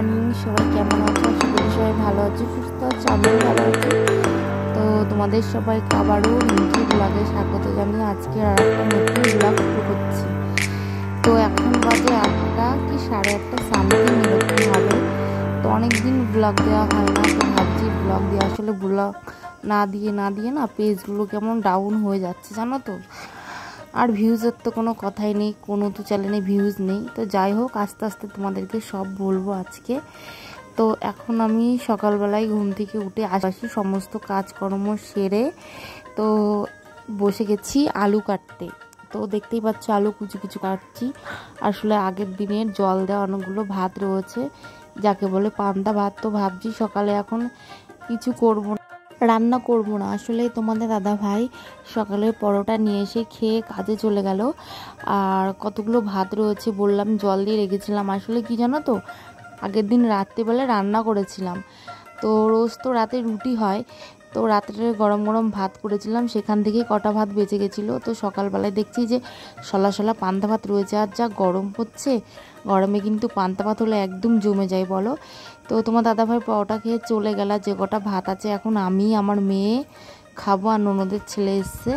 Morning, সবাই কেমন আছো? আশা করি সবাই ভালো আছে, সুস্থ আছে, আমিও ভালো আছি। তো তোমাদের সবাইকে আবারও রিঙ্কি ব্লগে স্বাগত জানিয়ে আজকে আর একটা নতুন ব্লগ শুরু করছি। তো এখন বাজে 8টা কি 8:30 সামথিং এরকম হবে। তো অনেকদিন ব্লগ দেওয়া হয় না, তো ভাবছি ব্লগ দিয়ে আসলে ব্লগ না দিয়ে না পেজগুলো কেমন ডাউন হয়ে যাচ্ছে জানো তো। আর ভিউজের তো কোনো কথাই নেই, কোনো তো চ্যানেলে ভিউজ নেই। তো যাই হোক, আস্তে আস্তে তোমাদেরকে সব বলবো আজকে। তো এখন আমি সকালবেলায় ঘুম থেকে উঠে আসি, সমস্ত কাজকর্ম সেরে তো বসে গেছি আলু কাটতে। তো দেখতেই পাচ্ছ আলু কুচি কুচি কাটছি। আসলে আগের দিনের জল দেওয়া অনেকগুলো ভাত রয়েছে, যাকে বলে পান্তা ভাত। তো ভাবছি সকালে এখন কিছু রান্না করব না। আসলে তোমাদের দাদা ভাই সকালে পরোটা নিয়ে এসে খেয়ে কাজে চলে গেল। আর কতগুলো ভাত রয়েছে বললাম জল দিয়ে রেখেছিলাম। আসলে কি জানো তো, আগের দিন রাত্রিবেলা রান্না করেছিলাম। তো রোজ তো রাতে রুটি হয়, তো রাত্রে গরম গরম ভাত করেছিলাম, সেখান থেকে কটা ভাত বেঁচে গেছিলো। তো সকালবেলায় দেখছি যে সলা সলা পান্তা ভাত রয়েছে। আর যা গরম হচ্ছে, গরমে কিন্তু পান্তা ভাত হলে একদম জমে যায় বলো। তো তোমার দাদাভাই পরোটা খেয়ে চলে গেল, যে কটা ভাত আছে এখন আমি আমার মেয়ে খাবো, আর ননদের ছেলে এসছে।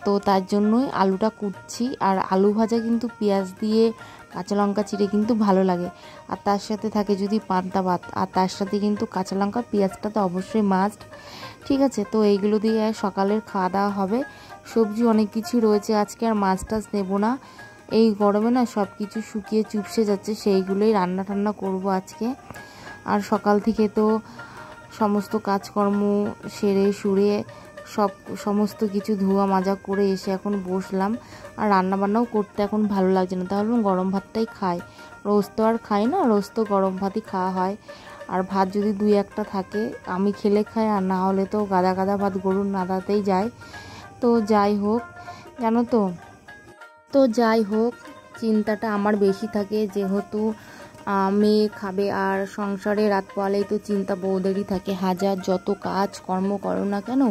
তো তার জন্যই আলুটা কুটছি। আর আলু ভাজা কিন্তু পেঁয়াজ দিয়ে কাঁচা লঙ্কা চিড়ে কিন্তু ভালো লাগে। আর তার সাথে থাকে যদি পান্তা ভাত, আর তার সাথে কিন্তু কাঁচা লঙ্কা পেঁয়াজটা তো অবশ্যই মাস্ট। ঠিক আছে, তো এইগুলো দিয়ে সকালের খাওয়া দাওয়া হবে। সবজি অনেক কিছু রয়েছে, আজকে আর মাছ টাছ নেবো না। এই গরমে না সব কিছু শুকিয়ে চুপসে যাচ্ছে, সেইগুলোই রান্না টান্না করবো আজকে। আর সকাল থেকে তো সমস্ত কাজকর্ম সেরে সুরে সমস্ত কিছু ধোয়া মাজা করে এসে এখন বসলাম। আর রান্নাবান্নাও করতে এখন ভালো লাগছে না, তাহলে গরম ভাতটাই খাই। রোজ তো আর খাই না, রোজ তো গরম ভাতই খাওয়া হয়। আর ভাত যদি 2-1টা থাকে আমি খেলে খাই, আর না হলে তো গাদা গাদা ভাত গরুর নাদাতেই যায়। তো যাই হোক, জানো তো, যাই হোক, চিন্তাটা আমার বেশি থাকে, যেহেতু মেয়ে খাবে আর সংসারে রাত পোয়ালেই তো চিন্তা বউদেরই থাকে। হাজার যত কাজ কর্ম করো না কেন,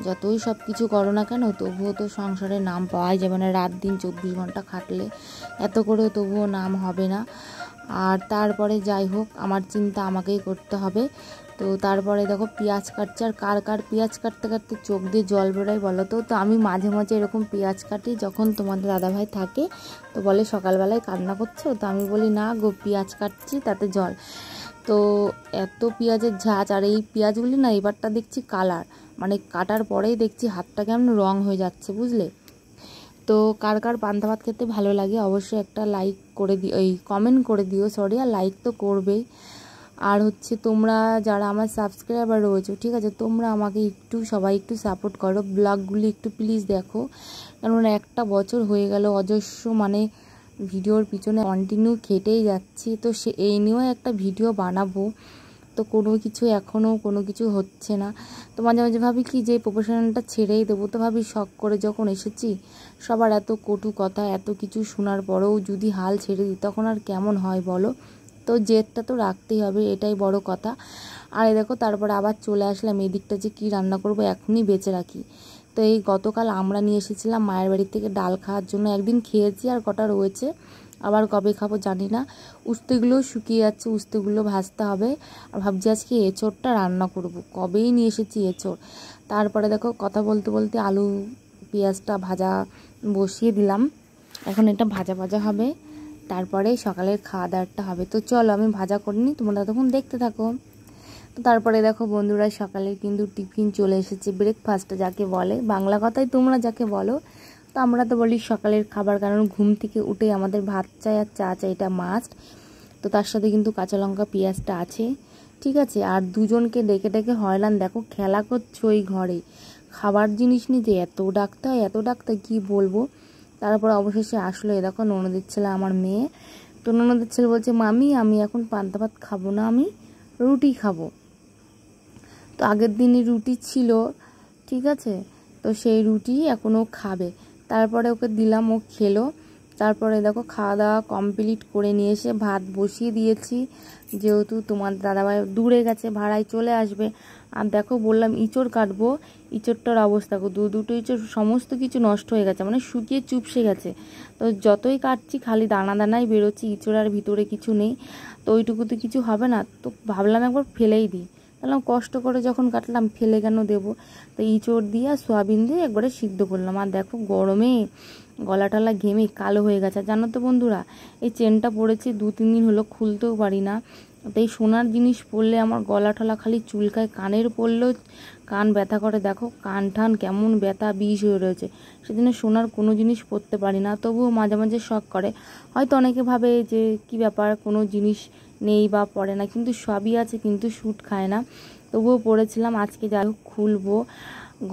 যতই সব কিছু করো না কেন, তবুও তো সংসারে নাম পাওয়াই যাবে না। রাত দিন 24 ঘন্টা খাটলে এত করেও তবুও নাম হবে না। আর তারপরে যাই হোক, আমার চিন্তা আমাকেই করতে হবে। তো তারপরে দেখো পেঁয়াজ কাটছে, আর কার কার পেঁয়াজ কাটতে কাটতে চোখ দিয়ে জল বেরোয় বলো তো। তো আমি মাঝে মাঝে এরকম পেঁয়াজ কাটি যখন তোমাদের দাদাভাই থাকে। তো বলে সকালবেলায় কান্না করছো, তো আমি বলি না গো, পেঁয়াজ কাটছি তাতে জল। তো এত পেঁয়াজের ঝাঁজ, আর এই পেঁয়াজগুলি না এবারটা দেখছি কালার, মানে কাটার পরেই দেখছি হাতটা কেমন রং হয়ে যাচ্ছে, বুঝলে। তো কার কার পান্তা ভাত খেতে ভালো লাগে অবশ্যই একটা লাইক করে দিও, এই কমেন্ট করে দিও, সরি, আর লাইক তো করবেই। আর হচ্ছে তোমরা যারা আমার সাবস্ক্রাইবার রয়েছে, ঠিক আছে, তোমরা আমাকে একটু সবাই একটু সাপোর্ট করো, ব্লগগুলি একটু প্লিজ দেখো। কেননা একটা বছর হয়ে গেল অজস্র মানে ভিডিওর পিছনে কন্টিনিউ খেটেই যাচ্ছি। তো এই নিয়েও একটা ভিডিও বানাবো, তো এখনও কোনো কিছু হচ্ছে না। তো মাঝে মাঝে ভাবি কি যে প্রফেশনালটা ছেড়েই দেবো। তো ভাবি শখ করে যখন এসেছি, সবার এত কটু কথা এত কিছু শোনার পরেও যদি হাল ছেড়ে দিই তখন আর কেমন হয় বলো। তো জেদটা তো রাখতেই হবে, এটাই বড় কথা। আর দেখো তারপরে আবার চলে আসলাম এদিকটা, যে কি রান্না করব এখনই বেঁচে রাখি। তো এই গতকাল আমরা নিয়ে এসেছিলাম মায়ের বাড়ি থেকে ডাল খাওয়ার জন্য, একদিন খেয়েছি আর কটা রয়েছে, আবার কবে খাবো জানি না। উস্তেগুলোও শুকিয়ে যাচ্ছে, উস্তেগুলো ভাজতে হবে। আর ভাবছি আজকে এঁচোড়টা রান্না করব, কবেই নিয়ে এসেছি এঁচোড়। তারপরে দেখো কথা বলতে বলতে আলু পেঁয়াজটা ভাজা বসিয়ে দিলাম, এখন এটা ভাজা ভাজা হবে, তারপরে সকালের খাওয়া দাওয়াটা হবে। তো চলো আমি ভাজা করে নিই, তোমরা তখন দেখতে থাকো। তো তারপরে দেখো বন্ধুরা, সকালের কিন্তু টিফিন চলে এসেছে, ব্রেকফাস্ট যাকে বলে, বাংলা কথায় তোমরা যাকে বলো। তো আমরা তো বলি সকালের খাবার, কারণ ঘুম থেকে উঠে আমাদের ভাত চাই আর চা চাই, এটা মাস্ট। তো তার সাথে কিন্তু কাঁচা লঙ্কা পেঁয়াজটা আছে, ঠিক আছে। আর দুজনকে ডেকে ডেকে হয়রান, দেখো খেলা করছো ওই ঘরে, খাবার জিনিস নিতে এত ডাকতে হয় কী বলবো। তারপরে অবশেষে আসলো, এ দেখো ননদের ছেলে আমার মেয়ে। তো ননদের ছেলে বলছে মামি আমি এখন পান্তা ভাত খাবো না, আমি রুটি খাবো। তো আগের দিনই রুটি ছিল, ঠিক আছে, তো সেই রুটি এখনও খাবে। তারপরে ওকে দিলাম, ও খেলো। তারপরে দেখো খাওয়া দাওয়া কমপ্লিট করে নিয়ে এসে ভাত বসিয়ে দিয়েছি, যেহেতু তোমার দাদাভাই দূরে গেছে, ভাড়ায় চলে আসবে। আর দেখো বললাম ইঁচড় কাটবো, ইঁচড়টার অবস্থা দুটো ইঁচড় সমস্ত কিছু নষ্ট হয়ে গেছে, মানে শুকিয়ে চুপসে গেছে। তো যতই কাটছি খালি দানা দানাই বেরোচ্ছে, ইঁচড় আর ভিতরে কিছু নেই। তো ওইটুকুতে কিছু হবে না, তো ভাবলাম একবার ফেলেই দিই। তাহলে কষ্ট করে যখন কাটলাম ফেলে কেন দেবো। তো ইঁচড় দিয়ে আর সোয়াবিন দিয়ে একবারে সিদ্ধ করলাম। আর দেখো গরমে গলা টলা ঘেমে কালো হয়ে গেছে। জানো তো বন্ধুরা, এই চেনটা পড়েছি 2-3 দিন হলো, খুলতেও পারি না। তো এই সোনার জিনিস পরলে আমার গলা টলা খালি চুলকায়, কানের পরলেও কান ব্যথা করে। দেখো কান ঠান কেমন ব্যথা বিষ হয়ে রয়েছে, সেজন্য সোনার কোনো জিনিস পরতে পারি না। তবুও মাঝে মাঝে শখ করে। হয়তো অনেকে ভাবে যে কি ব্যাপার, কোনো জিনিস নেই বা পরে না, কিন্তু সবই আছে, কিন্তু শ্যুট খায় না। তবুও পরেছিলাম। আজকে যাই হোক খুলবো।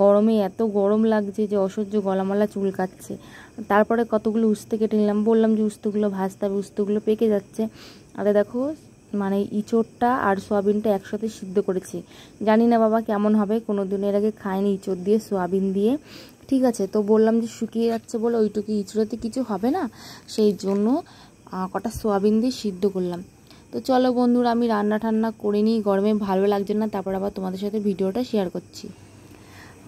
গরমে এত গরম লাগছে যে অসহ্য, গলামালা চুলকাচ্ছে। তারপরে কতগুলো উস্তে কেটে নিলাম, বললাম যে উস্তেগুলো ভাজতে হবে, উস্তেগুলো পেকে যাচ্ছে। আর দেখো মানে ইঁচড়টা আর সোয়াবিনটা একসাথে সিদ্ধ করেছি। জানি না বাবা কেমন হবে, কোনো দিনের আগে খাইনি ইঁচড় দিয়ে সোয়াবিন দিয়ে। ঠিক আছে, তো বললাম যে শুকিয়ে যাচ্ছে বলে ওইটুকু ইঁচড়তে কিছু হবে না, সেই জন্য কটা সোয়াবিন দিয়ে সিদ্ধ করলাম। তো চলো বন্ধুরা, আমি রান্না ঠান্না করে নিই, গরমে ভালো লাগছে না, তারপর আবার তোমাদের সাথে ভিডিওটা শেয়ার করছি।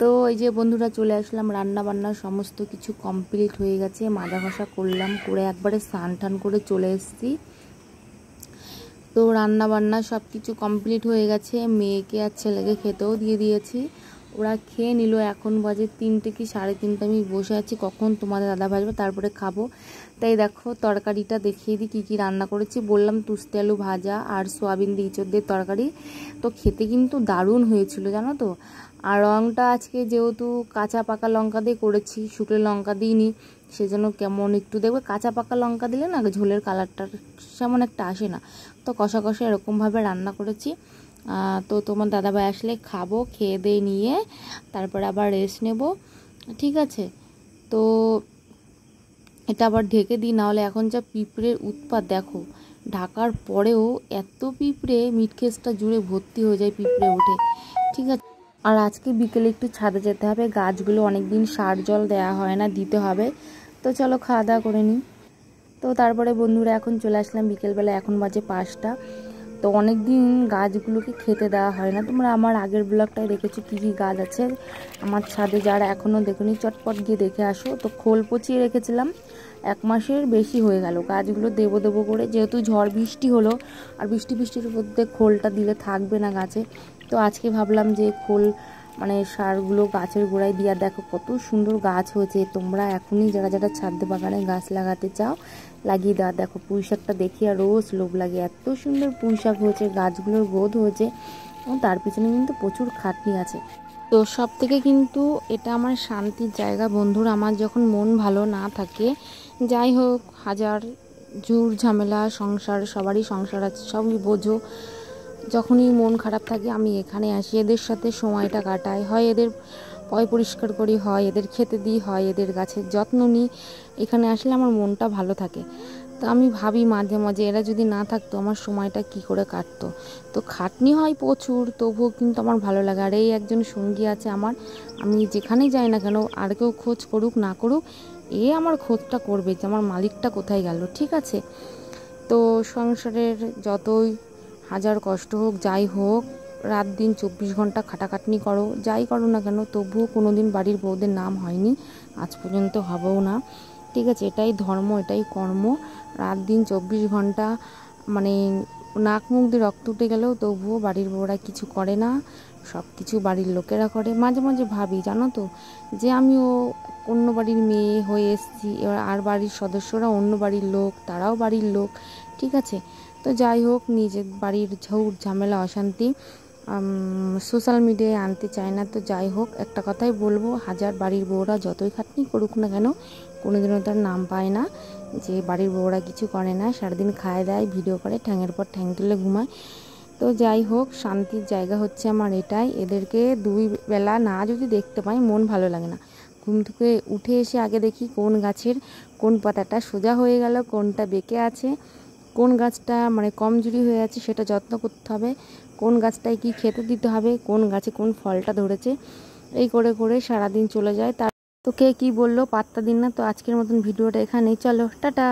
তো এই যে বন্ধুরা চলে আসলাম, রান্না বান্না সমস্ত কিছু কমপ্লিট হয়ে গেছে, মাজা ঘষা করলাম, করে একবারে স্নান টান করে চলে এসেছি। তো রান্না বান্না সব কিছু কমপ্লিট হয়ে গেছে, মেয়েকে আর ছেলেকে খেতেও দিয়ে দিয়েছি, ওরা খেয়ে নিল। এখন বাজে 3টে কি 3:30, আমি বসে আছি কখন তোমাদের দাদা ভাজবে তারপরে খাবো। তাই দেখো তরকারিটা দেখিয়ে দিই কী কী রান্না করেছি। বললাম তুস্তে আলু ভাজা আর সোয়াবিন দিয়ে ইঁচড় দিয়ে তরকারি। তো খেতে কিন্তু দারুণ হয়েছিল জানো তো। আর রঙটা আজকে যেহেতু কাঁচা পাকা লঙ্কা দিয়ে করেছি, শুকনো লঙ্কা দিইনি, সেজন্য কেমন একটু দেখবে কাঁচা পাকা লঙ্কা দিলে না ঝোলের কালারটা সেমন একটা আসে না। তো কষা কষা এরকমভাবে রান্না করেছি। তো তোমার দাদাভাই আসলে খাবো, খেয়ে দিয়ে নিয়ে তারপরে আবার রেস্ট নেব। ঠিক আছে, তো এটা আবার ঢেকে দিই, নাহলে এখন যা পিঁপড়ের উৎপাত দেখো, ঢাকার পরেও এত পিঁপড়ে, মিটকেসটা জুড়ে ভর্তি হয়ে যায় পিঁপড়ে ওঠে। ঠিক আছে, আর আজকে বিকেলে একটু ছাদে যেতে হবে, গাছগুলো অনেকদিন সার জল দেওয়া হয় না, দিতে হবে। তো চলো খাওয়া দাওয়া করে নিই। তো তারপরে বন্ধুরা এখন চলে আসলাম বিকেলবেলা, এখন বাজে 5টা। তো অনেক দিন গাছগুলোকে খেতে দেওয়া হয় না, তোমরা আমার আগের ব্লগটায় দেখেছো কী কী গাছ আছে আমার ছাদে, যারা এখনও দেখোনি চটপট গিয়ে দেখে আসো। তো খোল পচিয়ে রেখেছিলাম, 1 মাসের বেশি হয়ে গেল, গাছগুলো দেবো দেবো করে, যেহেতু ঝড় বৃষ্টি হলো, আর বৃষ্টির মধ্যে খোলটা দিলে থাকবে না গাছে। তো আজকে ভাবলাম যে খোল মানে সারগুলো গাছের গোড়ায় দিয়ে, দেখো কত সুন্দর গাছ হয়েছে। তোমরা এখনই যারা যারা ছাদ বাগানে গাছ লাগাতে চাও লাগিয়ে দেওয়া। দেখো পুঁই শাকটা দেখি আর রোজ লোভ লাগে, এত সুন্দর পুঁই শাক হয়েছে, গাছগুলোর গ্রোথ হয়েছে, এবং তার পিছনে কিন্তু প্রচুর খাটনি আছে। তো সব থেকে কিন্তু এটা আমার শান্তির জায়গা বন্ধুরা। আমার যখন মন ভালো না থাকে, যাই হোক হাজার ঝুর ঝামেলা, সংসার সবারই সংসার আছে, সবই বোঝো, যখনই মন খারাপ থাকে আমি এখানে আসি, এদের সাথে সময়টা কাটাই, হয় এদের পয় পরিষ্কার করি, হয় এদের খেতে দিই, হয় এদের গাছের যত্ন নিই। এখানে আসলে আমার মনটা ভালো থাকে। তো আমি ভাবি মাঝে মাঝে এরা যদি না থাকতো আমার সময়টা কি করে কাটতো। তো খাটনি হয় প্রচুর, তবুও কিন্তু আমার ভালো লাগে। আর এই একজন সঙ্গী আছে আমার, আমি যেখানেই যাই না কেন, আর কেউ খোঁজ করুক না করুক, এ আমার খোঁজটা করবে যে আমার মালিকটা কোথায় গেল। ঠিক আছে, তো সংসারের যতই হাজার কষ্ট হোক যাই হোক, রাত দিন 24 ঘন্টা খাটাখাটনি করো, যাই করো না কেন, তবুও কোনো দিন বাড়ির বউদের নাম হয়নি, আজ পর্যন্ত হবেও না। ঠিক আছে, এটাই ধর্ম, এটাই কর্ম। রাত দিন 24 ঘন্টা মানে নাক মুখ দিয়ে রক্ত উঠে গেলেও তবুও বাড়ির বউরা কিছু করে না, সব কিছু বাড়ির লোকেরা করে। মাঝে মাঝে ভাবি জানো তো, যে আমিও অন্য বাড়ির মেয়ে হয়ে এসেছি, এবার আর বাড়ির সদস্যরা অন্য বাড়ির লোক, তারাও বাড়ির লোক। ঠিক আছে, তো যাই হোক, নিজের বাড়ির ঝৌট ঝামেলা অশান্তি সোশ্যাল মিডিয়ায় আনতে চায় না। তো যাই হোক, একটা কথাই বলবো, হাজার বাড়ির বউরা যতই খাটনি করুক না কেন, কোনোদিনও তার নাম পায় না যে বাড়ির বউরা কিছু করে না, সারাদিন খায় দেয়, ভিডিও করে, ঠ্যাঙের পর ঠ্যাং তুলে ঘুমায়। তো যাই হোক, শান্তির জায়গা হচ্ছে আমার এটাই। এদেরকে 2 বেলা না যদি দেখতে পাই মন ভালো লাগে না। ঘুম থেকে উঠে এসে আগে দেখি কোন গাছের কোন পাতাটা সোজা হয়ে গেল, কোনটা বেঁকে আছে, কোন গাছটা মানে কমজোরি হয়ে আছে সেটা যত্ন করতে হবে, কোন গাছটায় কি খেতে দিতে হবে, কোন গাছে কোন ফলটা ধরেছে, এই করে করে সারাদিন চলে যায়। তো কে কী বললো পাত্তা দিন না। তো আজকের মতন ভিডিওটা এখানেই, চলো টাটা।